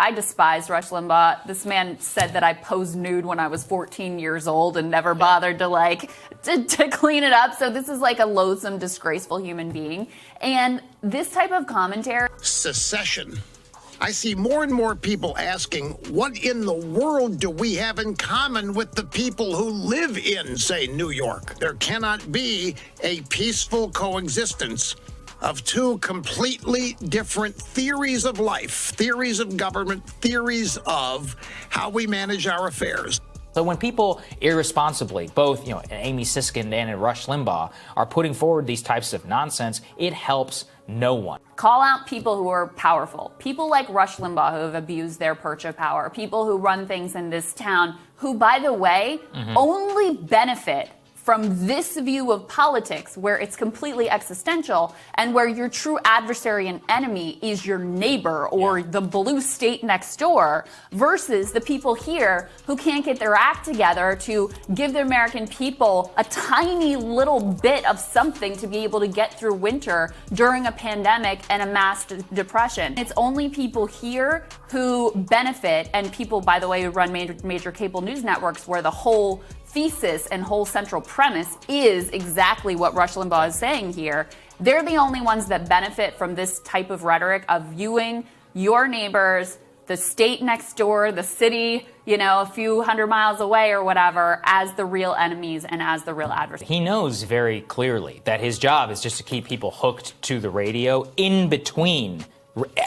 I despise Rush Limbaugh. This man said that I posed nude when I was 14 years old and never bothered to clean it up. So this is like a loathsome, disgraceful human being. And this type of commentary. Secession. I see more and more people asking, what in the world do we have in common with the people who live in, say, New York? There cannot be a peaceful coexistence of two completely different theories of life, theories of government, theories of how we manage our affairs. So when people irresponsibly, both Amy Siskind and Rush Limbaugh, are putting forward these types of nonsense, it helps no one. Call out people who are powerful. People like Rush Limbaugh who have abused their perch of power. People who run things in this town who, by the way, only benefit from this view of politics where it's completely existential and where your true adversary and enemy is your neighbor or the blue state next door versus the people here who can't get their act together to give the American people a tiny little bit of something to be able to get through winter during a pandemic and a mass depression. It's only people here who benefit, and people, by the way, who run major cable news networks where the whole thesis and whole central premise is exactly what Rush Limbaugh is saying here. They're the only ones that benefit from this type of rhetoric of viewing your neighbors, the state next door, the city, a few hundred miles away or whatever, as the real enemies and as the real adversaries. He knows very clearly that his job is just to keep people hooked to the radio in between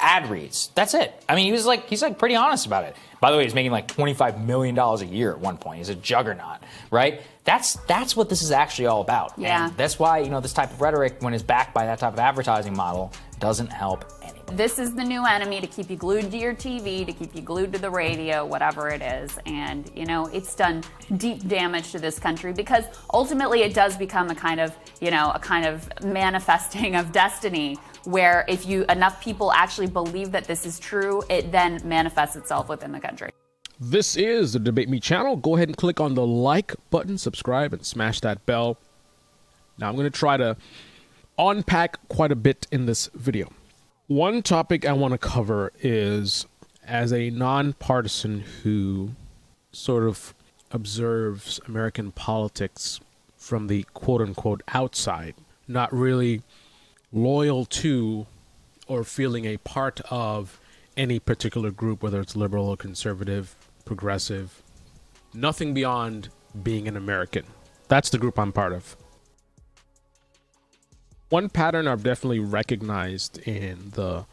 ad reads. That's it. I mean, he's pretty honest about it. By the way, he's making like $25 million a year at one point. He's a juggernaut, right? That's what this is actually all about. Yeah. And that's why, this type of rhetoric, when it's backed by that type of advertising model, doesn't help anyone. This is the new enemy to keep you glued to your TV, to keep you glued to the radio, whatever it is. And, it's done deep damage to this country because ultimately it does become a kind of manifesting of destiny where if enough people actually believe that this is true, it then manifests itself within the country. This is the Debate Me channel. Go ahead and click on the like button, subscribe, and smash that bell. Now I'm going to try to unpack quite a bit in this video. One topic I want to cover is, as a nonpartisan who sort of observes American politics from the quote-unquote outside, not really loyal to or feeling a part of any particular group, whether it's liberal or conservative, progressive, nothing beyond being an American. That's the group I'm part of. One pattern I've definitely recognized in the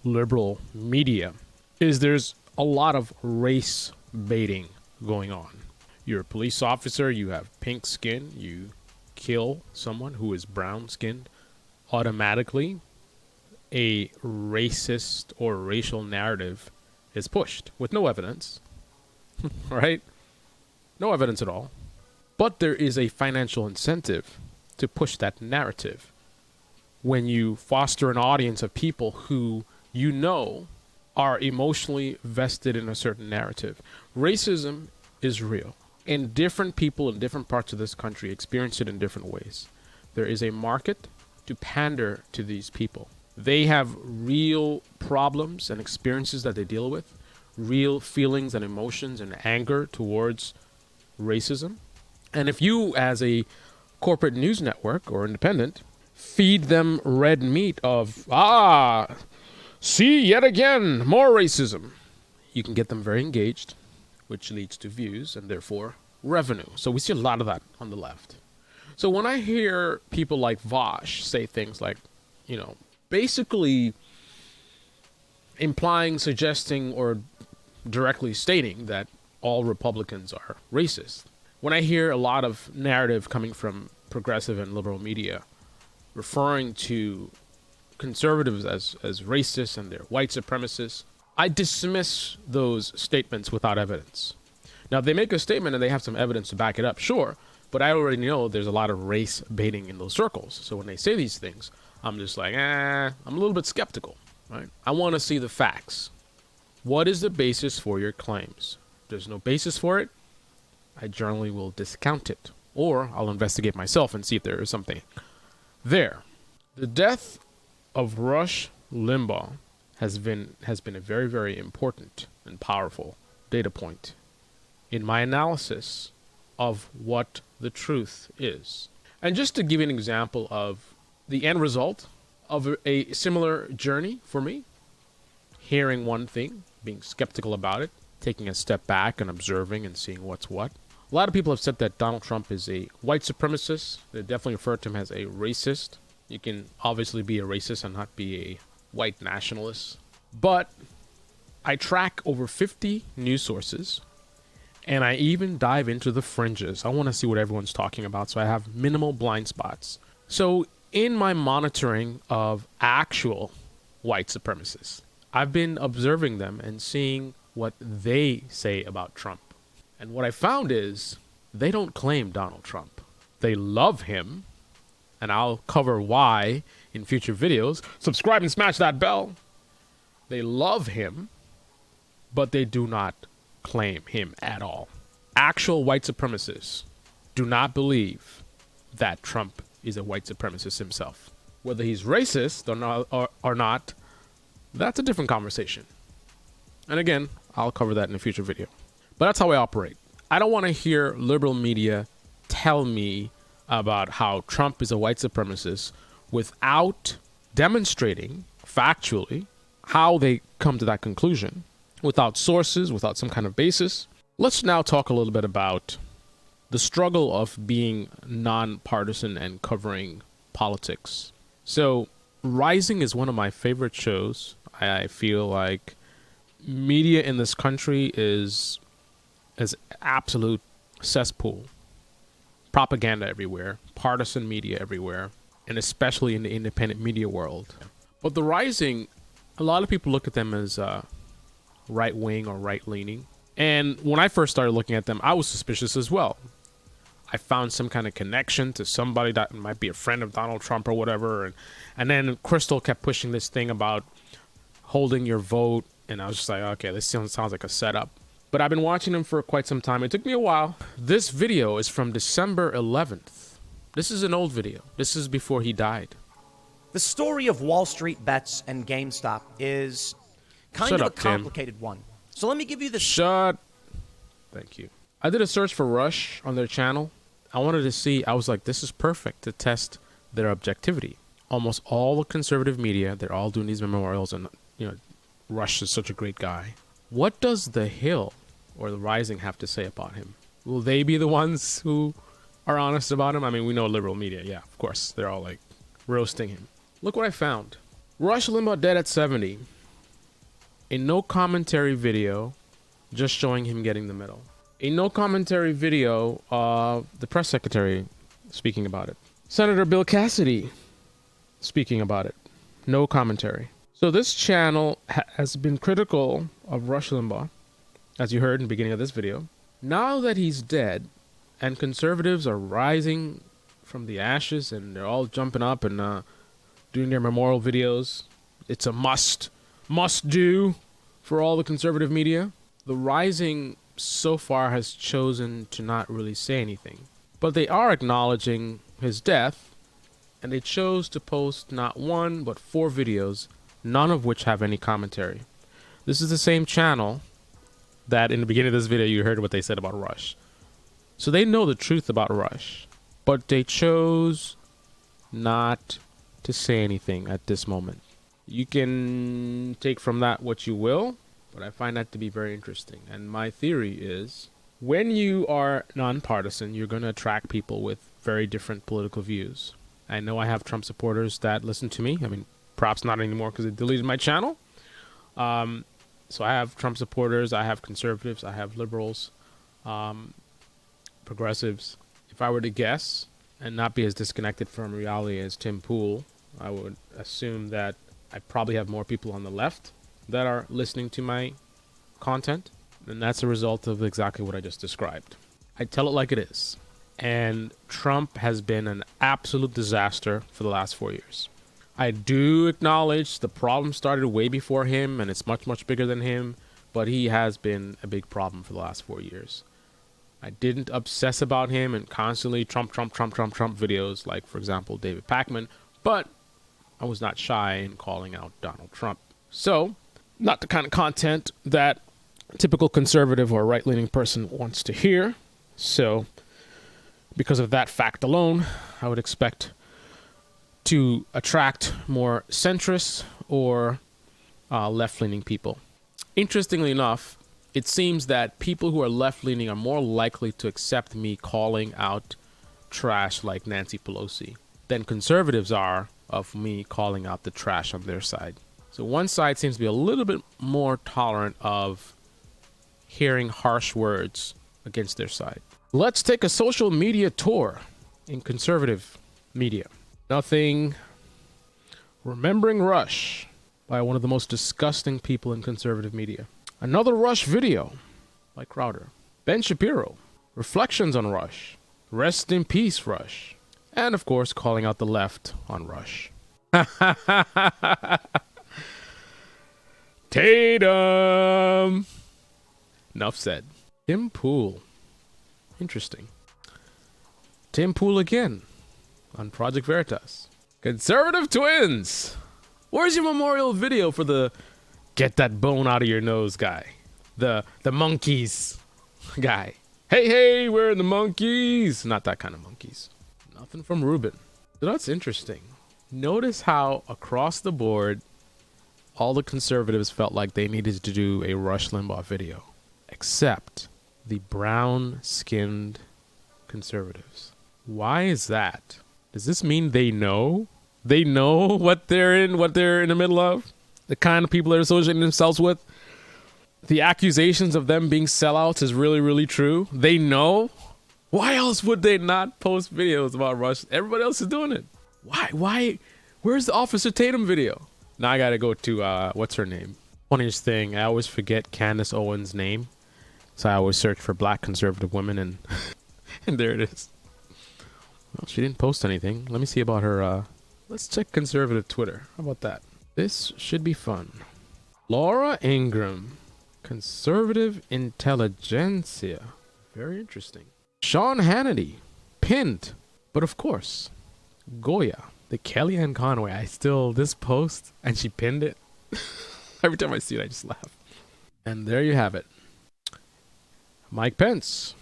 liberal media is there's a lot of race baiting going on. You're a police officer, you have pink skin, you kill someone who is brown skinned, automatically a racist or racial narrative is pushed with no evidence, right? No evidence at all. But there is a financial incentive to push that narrative when you foster an audience of people who are emotionally vested in a certain narrative. Racism is real, and different people in different parts of this country experience it in different ways. There is a market to pander to these people. They have real problems and experiences that they deal with, real feelings and emotions and anger towards racism. And if you, as a corporate news network or independent, feed them red meat of, see, yet again, more racism, you can get them very engaged, which leads to views and therefore revenue. So we see a lot of that on the left. So when I hear people like Vosh say things like, basically implying, suggesting, or directly stating that all Republicans are racist, when I hear a lot of narrative coming from progressive and liberal media referring to conservatives as racist and they're white supremacists, I dismiss those statements without evidence. Now, if they make a statement and they have some evidence to back it up, sure, but I already know there's a lot of race baiting in those circles. So when they say these things, I'm just like, I'm a little bit skeptical, right? I want to see the facts. What is the basis for your claims? If there's no basis for it, I generally will discount it, or I'll investigate myself and see if there is something there. The death of Rush Limbaugh has been a very, very important and powerful data point in my analysis of what the truth is. And just to give you an example of the end result of a similar journey for me, hearing one thing, being skeptical about it, taking a step back and observing and seeing what's what. A lot of people have said that Donald Trump is a white supremacist. They definitely refer to him as a racist. You can obviously be a racist and not be a white nationalist. But I track over 50 news sources, and I even dive into the fringes. I want to see what everyone's talking about, so I have minimal blind spots. So in my monitoring of actual white supremacists, I've been observing them and seeing what they say about Trump. And what I found is they don't claim Donald Trump. They love him, and I'll cover why in future videos. Subscribe and smash that bell. They love him, but they do not claim him at all. Actual white supremacists do not believe that Trump is a white supremacist himself. Whether he's racist or not, that's a different conversation. And again, I'll cover that in a future video. But that's how I operate. I don't want to hear liberal media tell me about how Trump is a white supremacist without demonstrating factually how they come to that conclusion, without sources, without some kind of basis. Let's now talk a little bit about the struggle of being nonpartisan and covering politics. So, Rising is one of my favorite shows. I feel like media in this country is absolute cesspool. Propaganda everywhere, partisan media everywhere, and especially in the independent media world. But The Rising, a lot of people look at them as right-wing or right-leaning. And when I first started looking at them, I was suspicious as well. I found some kind of connection to somebody that might be a friend of Donald Trump or whatever. And then Crystal kept pushing this thing about holding your vote. And I was just like, okay, this sounds like a setup. But I've been watching him for quite some time. It took me a while. This video is from December 11th. This is an old video. This is before he died. The story of Wall Street bets and GameStop is kind of a complicated one. So let me give you the... Thank you. I did a search for Rush on their channel. I wanted to see, I was like, this is perfect to test their objectivity. Almost all the conservative media, they're all doing these memorials and, Rush is such a great guy. What does The Hill or The Rising have to say about him? Will they be the ones who are honest about him? I mean, we know liberal media. Yeah, of course. They're all like roasting him. Look what I found. Rush Limbaugh dead at 70. A no commentary video just showing him getting the medal. A no commentary video of the press secretary speaking about it. Senator Bill Cassidy speaking about it. No commentary. So this channel has been critical of Rush Limbaugh, as you heard in the beginning of this video. Now that he's dead and conservatives are rising from the ashes and they're all jumping up and doing their memorial videos, it's a must do for all the conservative media. The Rising so far has chosen to not really say anything, but they are acknowledging his death, and they chose to post not one but 4 videos, none of which have any commentary. This is the same channel that in the beginning of this video you heard what they said about Rush. So they know the truth about Rush, but they chose not to say anything at this moment. You can take from that what you will, but I find that to be very interesting. And my theory is, when you are nonpartisan, you're going to attract people with very different political views. I know I have Trump supporters that listen to me. I mean, perhaps not anymore because they deleted my channel. So I have Trump supporters, I have conservatives, I have liberals, progressives. If I were to guess and not be as disconnected from reality as Tim Pool, I would assume that I probably have more people on the left that are listening to my content, and that's a result of exactly what I just described. I tell it like it is. And Trump has been an absolute disaster for the last 4 years. I do acknowledge the problem started way before him, and it's much, much bigger than him, but he has been a big problem for the last 4 years. I didn't obsess about him and constantly Trump videos, like, for example, David Pakman, but I was not shy in calling out Donald Trump. So, not the kind of content that a typical conservative or right-leaning person wants to hear. So, because of that fact alone, I would expect to attract more centrist or left-leaning people. Interestingly enough, it seems that people who are left-leaning are more likely to accept me calling out trash like Nancy Pelosi than conservatives are of me calling out the trash on their side. So one side seems to be a little bit more tolerant of hearing harsh words against their side. Let's take a social media tour in conservative media. Nothing Remembering Rush by one of the most disgusting people in conservative media. Another Rush video by Crowder. Ben Shapiro. Reflections on Rush. Rest in peace, Rush. And of course, calling out the left on Rush. Tatum. Enough said. Tim Pool. Interesting. Tim Pool again on Project Veritas. Conservative twins. Where's your memorial video for the get that bone out of your nose guy? The monkeys guy. Hey, we're the monkeys. Not that kind of monkeys. Nothing from Ruben. So that's interesting. Notice how across the board, all the conservatives felt like they needed to do a Rush Limbaugh video. Except the brown-skinned conservatives. Why is that? Does this mean they know? They know what they're in the middle of? The kind of people they're associating themselves with? The accusations of them being sellouts is really, really true. They know. Why else would they not post videos about Rush? Everybody else is doing it. Why? Where's the Officer Tatum video? Now I gotta go to, what's her name? Funniest thing, I always forget Candace Owens' name. So I always search for black conservative women and and there it is. Well, she didn't post anything. Let me see about her, let's check conservative Twitter. How about that? This should be fun. Laura Ingraham. Conservative intelligentsia. Very interesting. Sean Hannity. Pinned. But of course, Goya. The Kellyanne Conway. This post, and she pinned it. Every time I see it, I just laugh. And there you have it. Mike Pence.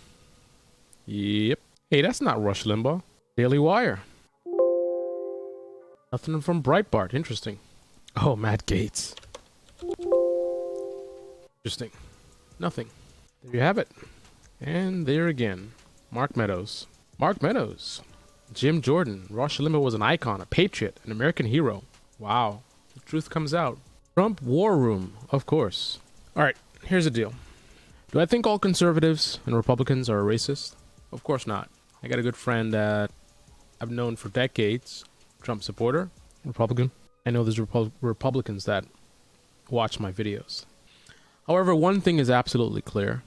Yep. Hey, that's not Rush Limbaugh. Daily Wire. Nothing from Breitbart. Interesting. Oh, Matt Gaetz. Interesting. Nothing. There you have it. And there again. Mark Meadows. Mark Meadows. Jim Jordan. Rush Limbaugh was an icon, a patriot, an American hero. Wow. The truth comes out. Trump War Room, of course. All right, here's the deal. Do I think all conservatives and Republicans are racist? Of course not. I got a good friend that I've known for decades, Trump supporter, Republican. I know there's Republicans that watch my videos. However, one thing is absolutely clear.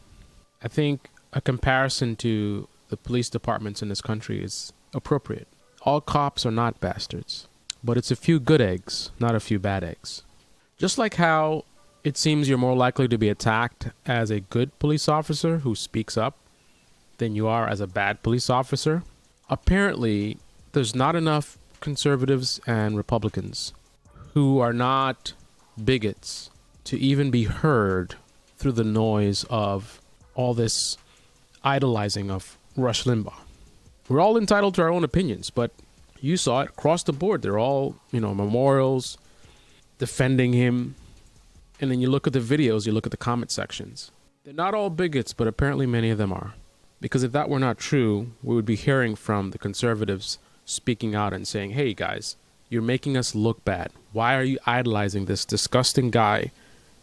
I think a comparison to the police departments in this country is appropriate. All cops are not bastards, but it's a few good eggs, not a few bad eggs. Just like how it seems you're more likely to be attacked as a good police officer who speaks up than you are as a bad police officer, apparently there's not enough conservatives and Republicans who are not bigots to even be heard through the noise of all this idolizing of Rush Limbaugh. We're all entitled to our own opinions, but you saw it across the board. They're all, memorials, defending him. And then you look at the videos, you look at the comment sections. They're not all bigots, but apparently many of them are. Because if that were not true, we would be hearing from the conservatives speaking out and saying, hey guys, you're making us look bad. Why are you idolizing this disgusting guy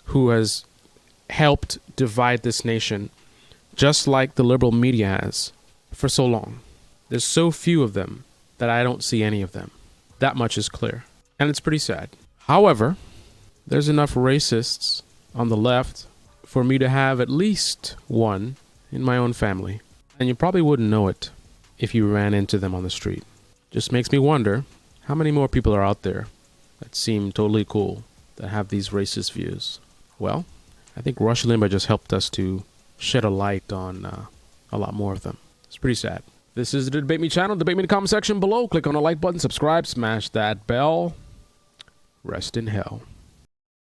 who has helped divide this nation just like the liberal media has for so long? There's so few of them that I don't see any of them. That much is clear. And it's pretty sad. However, there's enough racists on the left for me to have at least one in my own family. And you probably wouldn't know it if you ran into them on the street. Just makes me wonder how many more people are out there that seem totally cool that have these racist views. Well, I think Rush Limbaugh just helped us to shed a light on a lot more of them. It's pretty sad. This is the Debate Me channel. Debate me in the comment section below. Click on the like button, subscribe, smash that bell. Rest in hell.